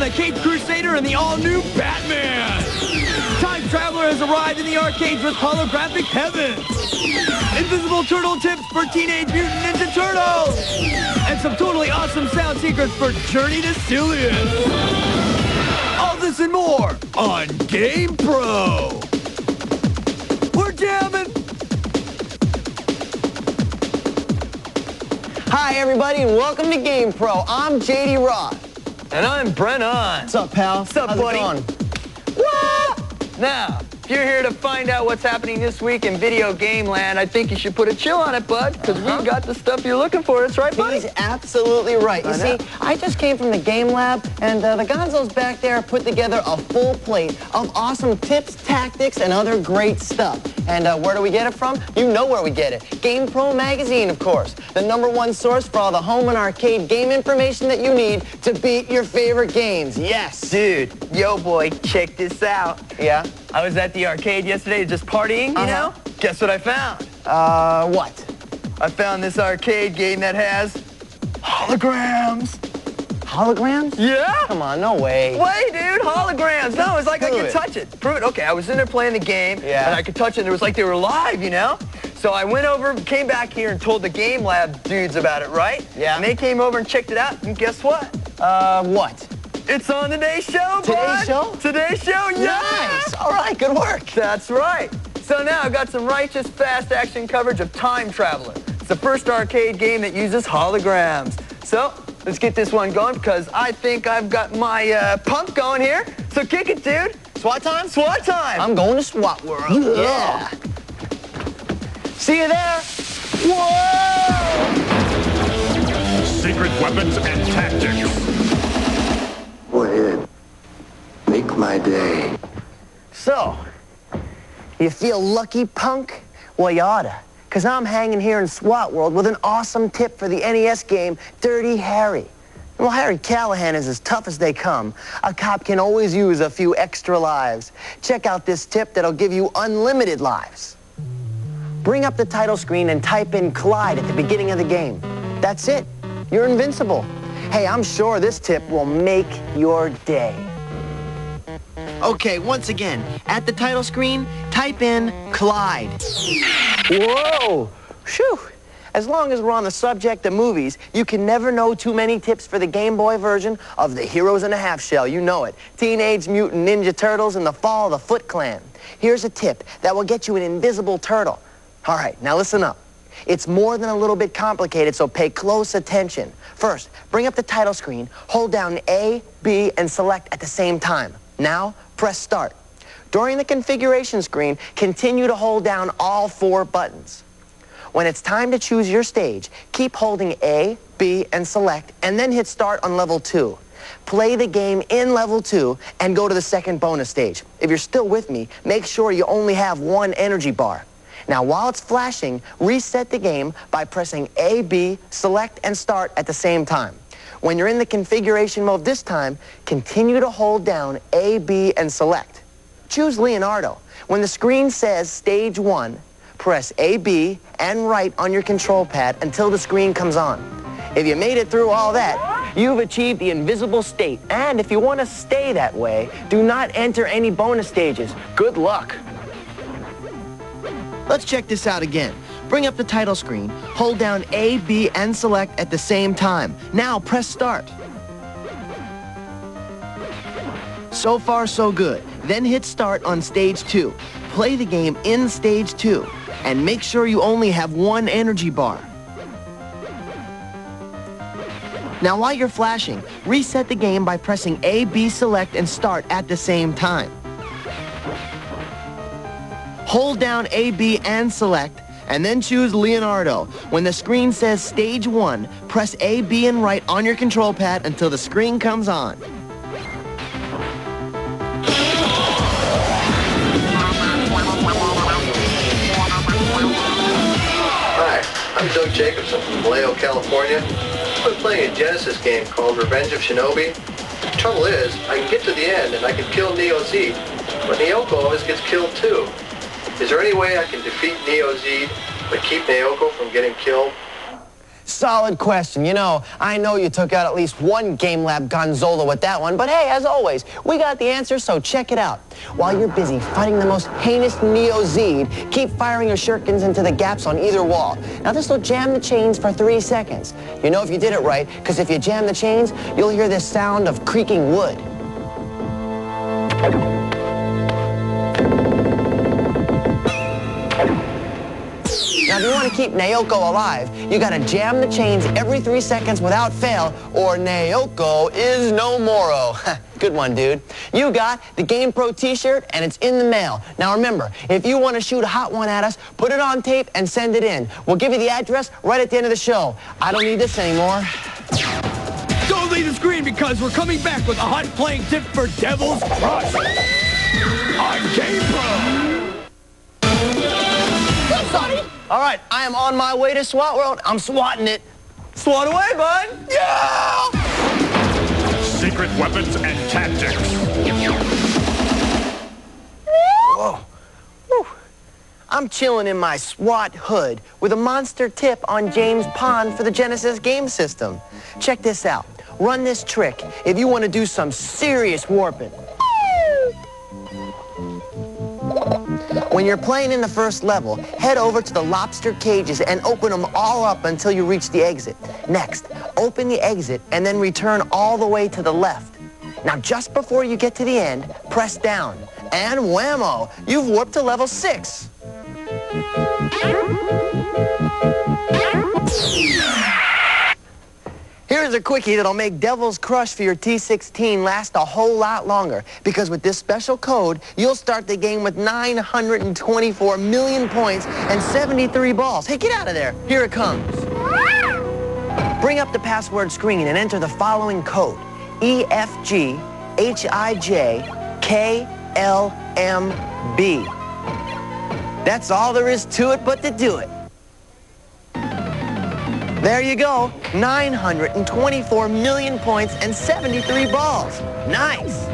Caped Crusader and the all-new Batman! Time Traveler has arrived in the arcades with holographic heaven! Invisible turtle tips for Teenage Mutant Ninja Turtles! And some totally awesome sound secrets for Journey to Silius! All this and more on GamePro! We're jamming! Hi everybody and welcome to GamePro. I'm JD Roth. And I'm Brennan. What's up, pal? What's up, How's buddy? it going? What? Now, if you're here to find out what's happening this week in video game land, I think you should put a chill on it, bud, because we've got the stuff you're looking for. That's right, buddy? He's absolutely right. You see, I just came from the game lab, and the gonzos back there put together a full plate of awesome tips, tactics, and other great stuff. And where do we get it from? You know where we get it. GamePro magazine, of course. The #1 source for all the home and arcade game information that you need to beat your favorite games. Yes. Dude, yo, boy, check this out. Yeah? I was at the arcade yesterday just partying, you know? Guess what I found? What? I found this arcade game that has holograms. Holograms? Yeah? Come on, no way. Wait, dude, holograms. No, it's like I could touch it. Prove it. Okay, I was in there playing the game, and I could touch it, and it was like they were live, you know? So I went over, came back here, and told the Game Lab dudes about it, right? Yeah. And they came over and checked it out, and guess what? What? It's on Today's Show, bud. Today's Show? Today's Show, yeah! Nice! All right, good work. That's right. So now I've got some righteous, fast-action coverage of Time Traveler. It's the first arcade game that uses holograms. So let's get this one going because I think I've got my pump going here. So kick it, dude. SWAT time? SWAT time. I'm going to SWAT World. Yeah. See you there. Whoa! Secret weapons and tactics. Go ahead. Make my day. So, you feel lucky, punk? Well, you oughta. Because I'm hanging here in SWAT World with an awesome tip for the NES game, Dirty Harry. Well, Harry Callahan is as tough as they come. A cop can always use a few extra lives. Check out this tip that'll give you unlimited lives. Bring up the title screen and type in Clyde at the beginning of the game. That's it. You're invincible. Hey, I'm sure this tip will make your day. Okay, once again, at the title screen, type in Clyde. Whoa! Phew! As long as we're on the subject of movies, you can never know too many tips for the Game Boy version of The Heroes in a Half Shell. You know it. Teenage Mutant Ninja Turtles and the Fall of the Foot Clan. Here's a tip that will get you an invisible turtle. All right, now listen up. It's more than a little bit complicated, so pay close attention. First, bring up the title screen, hold down A, B, and select at the same time. Now, press start. During the configuration screen, continue to hold down all 4 buttons. When it's time to choose your stage, keep holding A, B, and select, and then hit start on level 2. Play the game in level 2 and go to the second bonus stage. If you're still with me, make sure you only have 1 energy bar. Now, while it's flashing, reset the game by pressing A, B, select, and start at the same time. When you're in the configuration mode this time, continue to hold down A, B, and select. Choose Leonardo. When the screen says Stage 1, press A, B, and right on your control pad until the screen comes on. If you made it through all that, you've achieved the invisible state. And if you want to stay that way, do not enter any bonus stages. Good luck. Let's check this out again. Bring up the title screen, hold down A, B, and select at the same time. Now press start. So far, so good. Then hit start on stage 2. Play the game in stage 2, and make sure you only have 1 energy bar. Now while you're flashing, reset the game by pressing A, B, select, and start at the same time. Hold down A, B, and select, and then choose Leonardo. When the screen says Stage 1, press A, B, and right on your control pad until the screen comes on. Hi, I'm Doug Jacobson from Vallejo, California. just been playing a Genesis game called Revenge of Shinobi. The trouble is, I can get to the end and I can kill Neo-Z, but Naoko always gets killed too. Is there any way I can defeat Neo-Z but keep Naoko from getting killed? Solid question. You know, I know you took out at least one Game Lab Gonzola with that one, but hey, as always, we got the answer, so check it out. While you're busy fighting the most heinous Neo-Z, keep firing your shurikens into the gaps on either wall. Now, this will jam the chains for 3 seconds. You know if you did it right, because if you jam the chains, you'll hear this sound of creaking wood. Now, if you want to keep Naoko alive, you got to jam the chains every 3 seconds without fail, or Naoko is no moro. Good one, dude. You got the GamePro t-shirt, and it's in the mail. Now, remember, if you want to shoot a hot one at us, put it on tape and send it in. We'll give you the address right at the end of the show. I don't need this anymore. Don't leave the screen because we're coming back with a hot playing tip for Devil's Crush on GamePro. All right, I am on my way to SWAT World. I'm swatting it. Swat away, bud. Yeah! Secret weapons and tactics. Whoa. Whew. I'm chilling in my SWAT hood with a monster tip on James Pond for the Genesis game system. Check this out. Run this trick if you want to do some serious warping. When you're playing in the first level, head over to the lobster cages and open them all up until you reach the exit. Next, open the exit and then return all the way to the left. Now, just before you get to the end, press down. And whammo, you've warped to level 6. Here's a quickie that'll make Devil's Crush for your T16 last a whole lot longer. Because with this special code, you'll start the game with 924 million points and 73 balls. Hey, get out of there. Here it comes. Bring up the password screen and enter the following code. EFGHIJKLMB. That's all there is to it but to do it. There you go, 924 million points and 73 balls. Nice.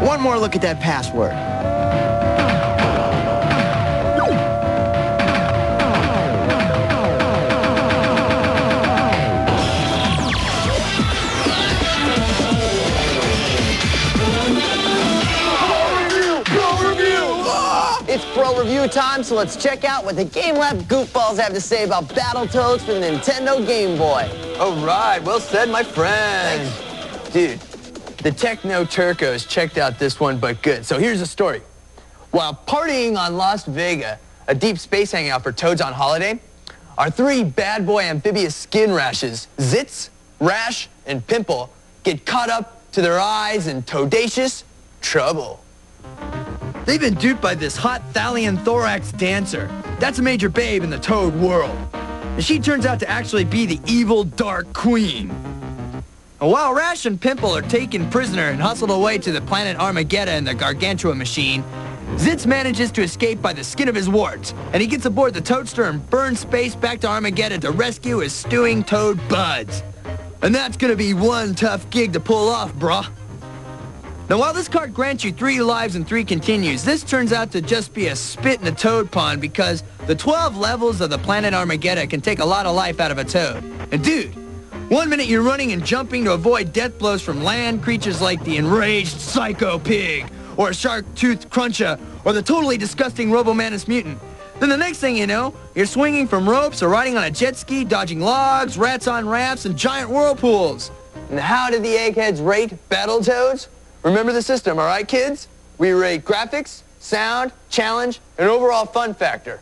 One more look at that password. It's Pro Review time, so let's check out what the Game Lab goofballs have to say about Battletoads for the Nintendo Game Boy. All right, well said, my friend. Dude, the Techno Turcos checked out this one, but good. So here's the story. While partying on Las Vegas, a deep space hangout for Toads on holiday, our 3 bad boy amphibious skin rashes, Zitz, Rash, and Pimple, get caught up to their eyes in toadacious trouble. They've been duped by this hot Thalian thorax dancer. That's a major babe in the Toad world. And she turns out to actually be the evil Dark Queen. And while Rash and Pimple are taken prisoner and hustled away to the planet Armageddon in the Gargantua machine, Zitz manages to escape by the skin of his warts, and he gets aboard the Toadster and burns space back to Armageddon to rescue his stewing Toad buds. And that's gonna be one tough gig to pull off, brah. Now, while this card grants you 3 lives and 3 continues, this turns out to just be a spit in the Toad pond because the 12 levels of the planet Armageddon can take a lot of life out of a Toad. And dude, 1 minute you're running and jumping to avoid death blows from land creatures like the enraged Psycho Pig, or a shark-toothed Cruncha, or the totally disgusting Robomanus Mutant. Then the next thing you know, you're swinging from ropes or riding on a jet ski, dodging logs, rats on rafts, and giant whirlpools. And how did the eggheads rate Battletoads? Remember the system, all right, kids? We rate graphics, sound, challenge, and overall fun factor.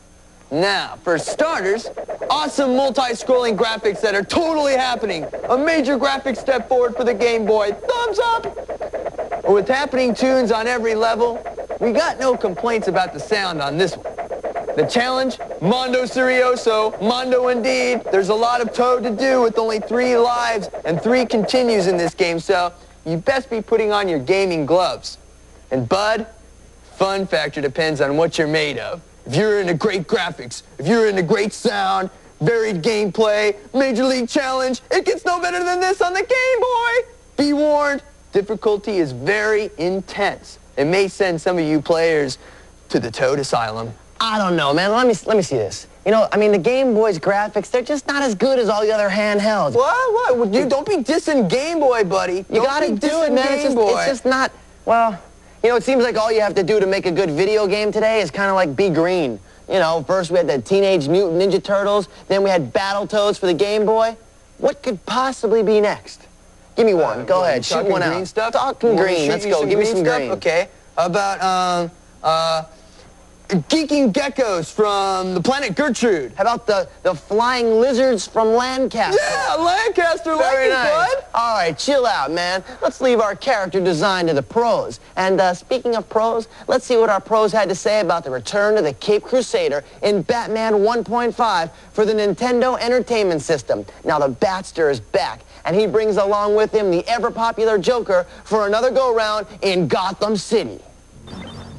Now, for starters, awesome multi-scrolling graphics that are totally happening. A major graphic step forward for the Game Boy. Thumbs up! With happening tunes on every level, we got no complaints about the sound on this one. The challenge, Mondo Serioso, Mondo indeed. There's a lot of Toad to do with only 3 lives and 3 continues in this game, so you best be putting on your gaming gloves. And bud, fun factor depends on what you're made of. If you're into great graphics, if you're into great sound, varied gameplay, Major League Challenge. It gets no better than this on the Game Boy. Be warned, difficulty is very intense. It may send some of you players to the Toad Asylum. I don't know, man. Let me see this. You know, I mean, the Game Boy's graphics, they're just not as good as all the other handhelds. What? Well, you don't be dissing Game Boy, buddy. You gotta do it, man. It's just not, well, you know, it seems like all you have to do to make a good video game today is kind of like be green. You know, first we had the Teenage Mutant Ninja Turtles, then we had Battletoads for the Game Boy. What could possibly be next? Give me one. Go ahead, shoot one out. Green stuff? Talking green. Let's go. Give me some green. Okay. How about, Geeking Geckos from the planet Gertrude. How about the flying lizards from Lancaster? Yeah, Lancaster. Very nice. Bud. All right, chill out, man. Let's leave our character design to the pros. And speaking of pros, let's see what our pros had to say about the return of the Cape Crusader in Batman 1.5 for the Nintendo Entertainment System. Now the Batster is back, and he brings along with him the ever-popular Joker for another go-round in Gotham City.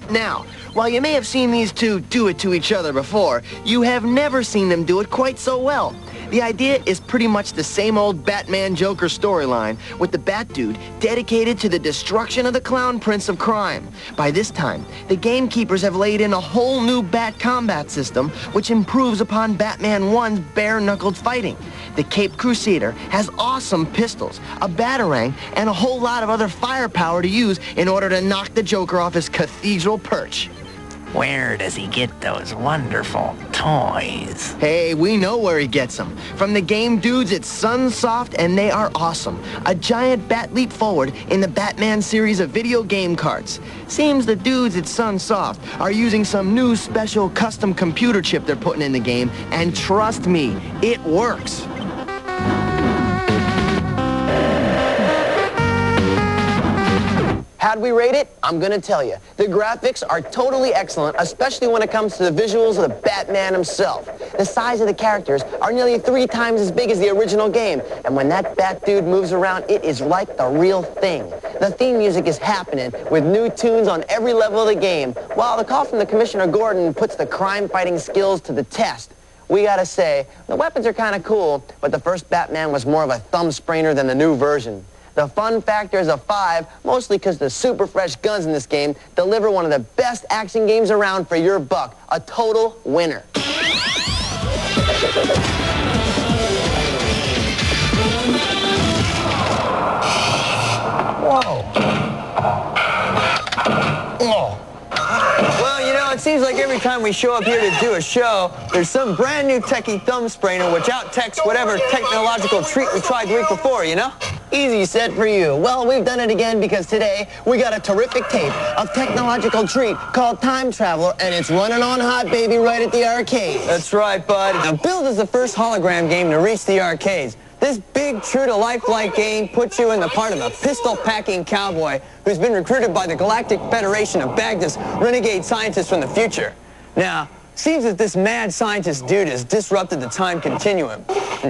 Now, while you may have seen these two do it to each other before, you have never seen them do it quite so well. The idea is pretty much the same old Batman-Joker storyline, with the Bat Dude dedicated to the destruction of the Clown Prince of Crime. By this time, the gamekeepers have laid in a whole new Bat combat system, which improves upon Batman 1's bare-knuckled fighting. The Cape Crusader has awesome pistols, a batarang, and a whole lot of other firepower to use in order to knock the Joker off his cathedral perch. Where does he get those wonderful toys? Hey, we know where he gets them. From the game dudes at Sunsoft, and they are awesome. A giant bat leap forward in the Batman series of video game carts. Seems the dudes at Sunsoft are using some new special custom computer chip they're putting in the game, and trust me, it works. How'd we rate it? I'm gonna tell you. The graphics are totally excellent, especially when it comes to the visuals of the Batman himself. The size of the characters are nearly 3 times as big as the original game, and when that Bat Dude moves around, it is like the real thing. The theme music is happening, with new tunes on every level of the game, while the call from the Commissioner Gordon puts the crime-fighting skills to the test. We gotta say, the weapons are kinda cool, but the first Batman was more of a thumb sprainer than the new version. The fun factor is a 5, mostly because the super fresh guns in this game deliver one of the best action games around for your buck. A total winner. Whoa. Oh. Well, you know, it seems like every time we show up here to do a show, there's some brand new techie thumb sprainer which out-techs whatever technological treat we tried the week before, you know? Easy said for you. Well, we've done it again because today we got a terrific tape of technological treat called Time Traveler, and it's running on hot, baby, right at the arcades. That's right, bud. Now, billed as the first hologram game to reach the arcades, this big, true-to-life-like game puts you in the part of a pistol-packing cowboy who's been recruited by the Galactic Federation of Baghdad's renegade scientists from the future. Now, seems that this mad scientist dude has disrupted the time continuum.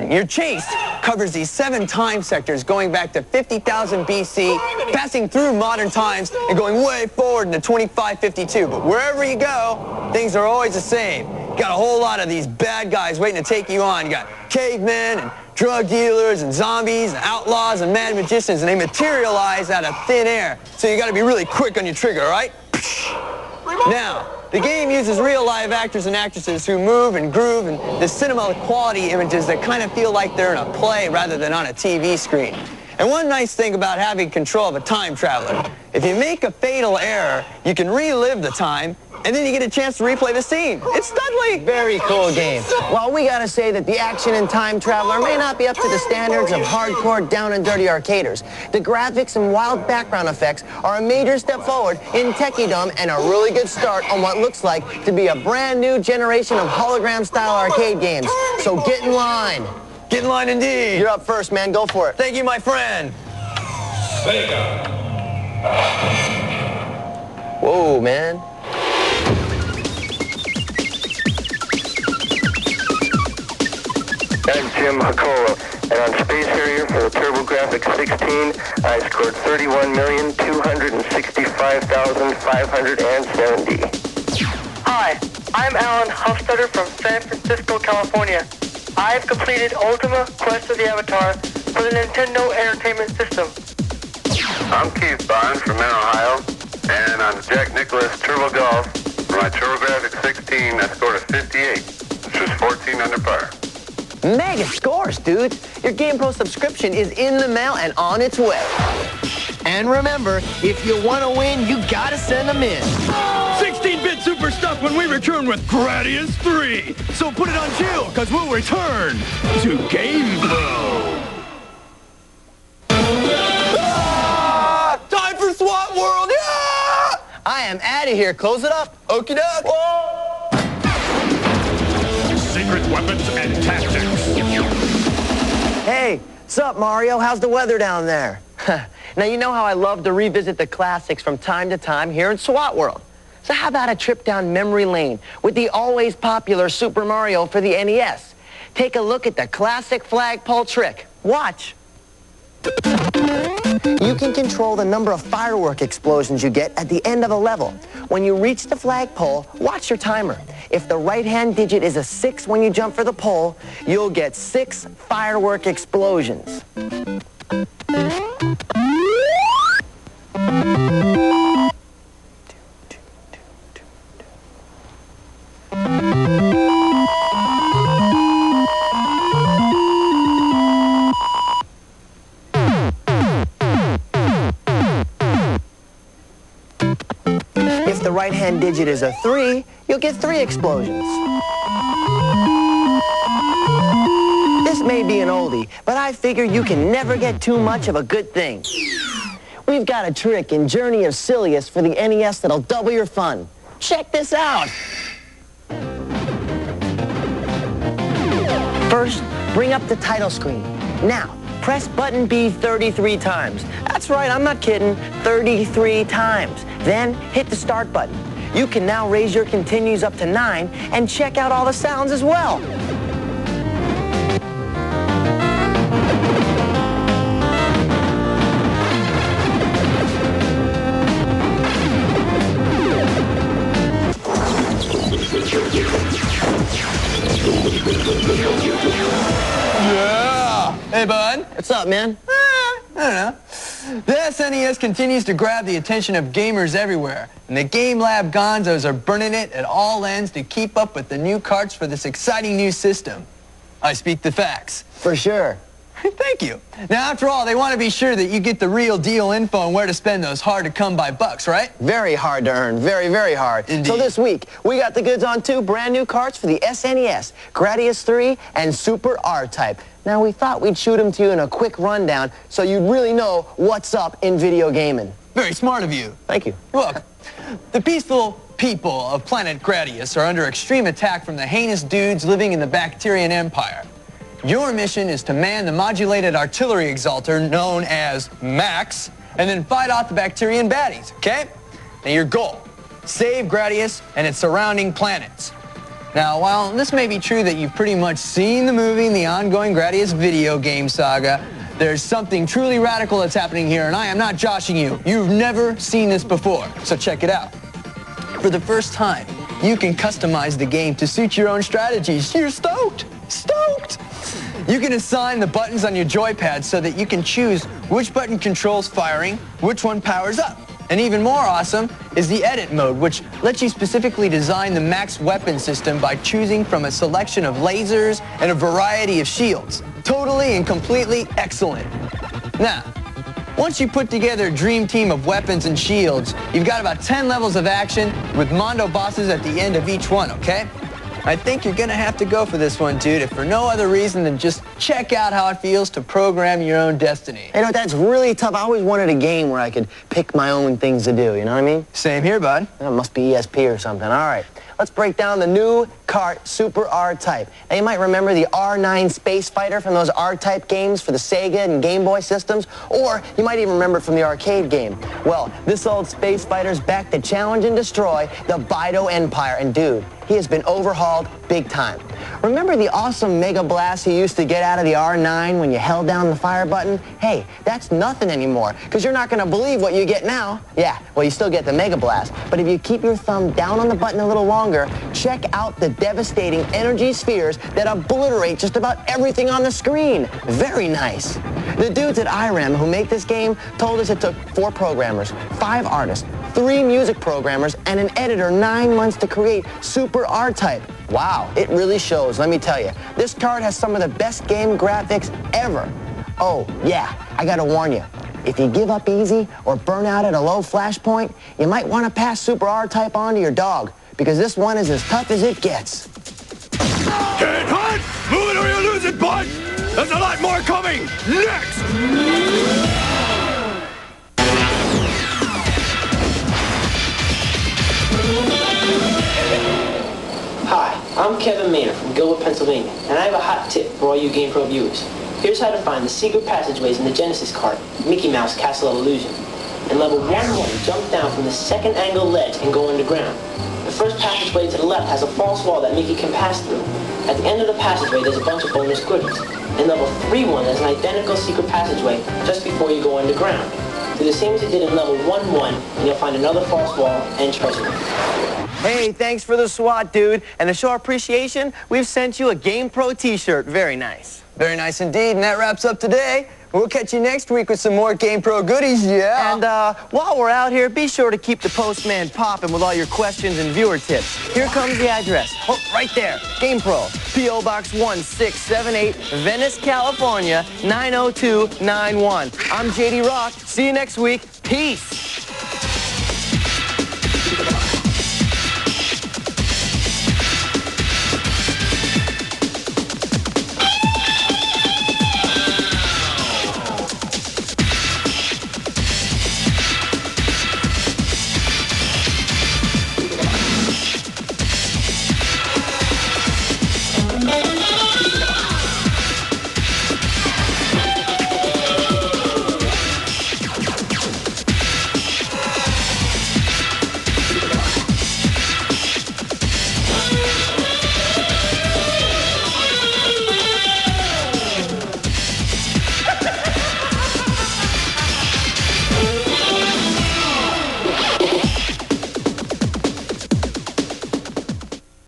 Your chase covers these 7 time sectors going back to 50,000 BC, passing through modern times, and going way forward into 2552. But wherever you go, things are always the same. You got a whole lot of these bad guys waiting to take you on. You got cavemen and drug dealers and zombies and outlaws and mad magicians, and they materialize out of thin air. So you got to be really quick on your trigger, all right? Now, the game uses real live actors and actresses who move and groove, and the cinema quality images that kind of feel like they're in a play rather than on a TV screen. And one nice thing about having control of a time traveler, if you make a fatal error, you can relive the time, and then you get a chance to replay the scene. It's studly. Very cool game. Well, we gotta say that the action in Time Traveler may not be up to the standards of hardcore, down and dirty arcaders. The graphics and wild background effects are a major step forward in techie-dom and a really good start on what looks like to be a brand new generation of hologram-style arcade games. So get in line. Get in line indeed. You're up first, man. Go for it. Thank you, my friend. Sega. Whoa, man. I'm Jim Hakola, and on Space Harrier for the TurboGrafx 16, I scored 31,265,570. Hi, I'm Alan Hofstadter from San Francisco, California. I have completed Ultima Quest of the Avatar for the Nintendo Entertainment System. I'm Keith Bond from Mentor, Ohio, and on Jack Nicklaus Turbo Golf for my TurboGrafx 16, I scored a 58, which was 14 under par. Mega scores, dudes. Your GamePro subscription is in the mail and on its way. And remember, if you want to win, you gotta send them in. 16-bit super stuff when we return with Gradius 3. So put it on chill, because we'll return to GamePro. Time for SWAT World! Yeah! I am out of here. Close it up. Okie doke. Secret weapons and tactics. Hey, what's up, Mario? How's the weather down there? Now, you know how I love to revisit the classics from time to time here in SWAT World. So how about a trip down memory lane with the always popular Super Mario for the NES? Take a look at the classic flagpole trick. Watch. You can control the number of firework explosions you get at the end of a level. When you reach the flagpole, watch your timer. If the right-hand digit is a 6 when you jump for the pole, you'll get 6 firework explosions. If the right-hand digit is a 3, you'll get 3 explosions. This may be an oldie, but I figure you can never get too much of a good thing. We've got a trick in Journey of Silius for the NES that'll double your fun. Check this out. First, bring up the title screen. Now, press button B 33 times. That's right, I'm not kidding, 33 times. Then hit the start button. You can now raise your continues up to 9 and check out all the sounds as well. Yeah! Hey, bud. What's up, man? I don't know. The SNES continues to grab the attention of gamers everywhere, and the Game Lab gonzos are burning it at all ends to keep up with the new carts for this exciting new system. I speak the facts. For sure. Thank you. Now, after all, they want to be sure that you get the real deal info on where to spend those hard-to-come-by bucks, right? Very hard to earn. Very, very hard. Indeed. So this week, we got the goods on 2 brand new carts for the SNES, Gradius 3 and Super R-Type. Now, we thought we'd shoot them to you in a quick rundown so you'd really know what's up in video gaming. Very smart of you. Thank you. You're welcome. The peaceful people of planet Gradius are under extreme attack from the heinous dudes living in the Bacterian Empire. Your mission is to man the modulated artillery exalter known as Max, and then fight off the Bacterian baddies, okay? Now your goal, save Gradius and its surrounding planets. Now, while this may be true that you've pretty much seen the movie and the ongoing Gradius video game saga, there's something truly radical that's happening here, and I am not joshing you. You've never seen this before, so check it out. For the first time, you can customize the game to suit your own strategies. You're stoked! Stoked! You can assign the buttons on your joypad so that you can choose which button controls firing, which one powers up. And even more awesome is the edit mode, which lets you specifically design the max weapon system by choosing from a selection of lasers and a variety of shields. Totally and completely excellent. Now, once you put together a dream team of weapons and shields, you've got about 10 levels of action with Mondo bosses at the end of each one, okay? I think you're gonna have to go for this one, dude, if for no other reason than just check out how it feels to program your own destiny. You know, that's really tough. I always wanted a game where I could pick my own things to do, you know what I mean? Same here, bud. That must be ESP or something. All right, let's break down the new cart Super R-Type. Now, you might remember the R9 Space Fighter from those R-Type games for the Sega and Game Boy systems, or you might even remember it from the arcade game. Well, this old Space Fighter's back to challenge and destroy the Bido Empire, and dude, he has been overhauled big time. Remember the awesome Mega Blast you used to get out of the R9 when you held down the fire button? Hey, that's nothing anymore, because you're not going to believe what you get now. Yeah, well, you still get the Mega Blast, but if you keep your thumb down on the button a little longer, stronger, check out the devastating energy spheres that obliterate just about everything on the screen. Very nice. The dudes at IREM who make this game told us it took 4 programmers, 5 artists, 3 music programmers, and an editor 9 months to create Super R-Type. Wow, it really shows, let me tell you. This card has some of the best game graphics ever. Oh, yeah, I gotta warn you. If you give up easy or burn out at a low flash point, you might want to pass Super R-Type on to your dog, because this one is as tough as it gets. Get hot! Move it or you lose it, bud! There's a lot more coming! Next! Hi, I'm Kevin Maynard from Gilbert, Pennsylvania, and I have a hot tip for all you GamePro viewers. Here's how to find the secret passageways in the Genesis cart, Mickey Mouse Castle of Illusion. In level 1-1, jump down from the second angle ledge and go underground. The first passageway to the left has a false wall that Mickey can pass through. At the end of the passageway, there's a bunch of bonus goodies. In level 3-1, there's an identical secret passageway just before you go underground. Do the same as you did in level 1-1, and you'll find another false wall and treasure. Hey, thanks for the SWAT, dude. And to show our appreciation, we've sent you a GamePro t-shirt. Very nice. Very nice indeed, and that wraps up today. We'll catch you next week with some more GamePro goodies, yeah? And while we're out here, be sure to keep the postman popping with all your questions and viewer tips. Here comes the address. Oh, right there. GamePro, P.O. Box 1678, Venice, California, 90291. I'm JD Rock. See you next week. Peace.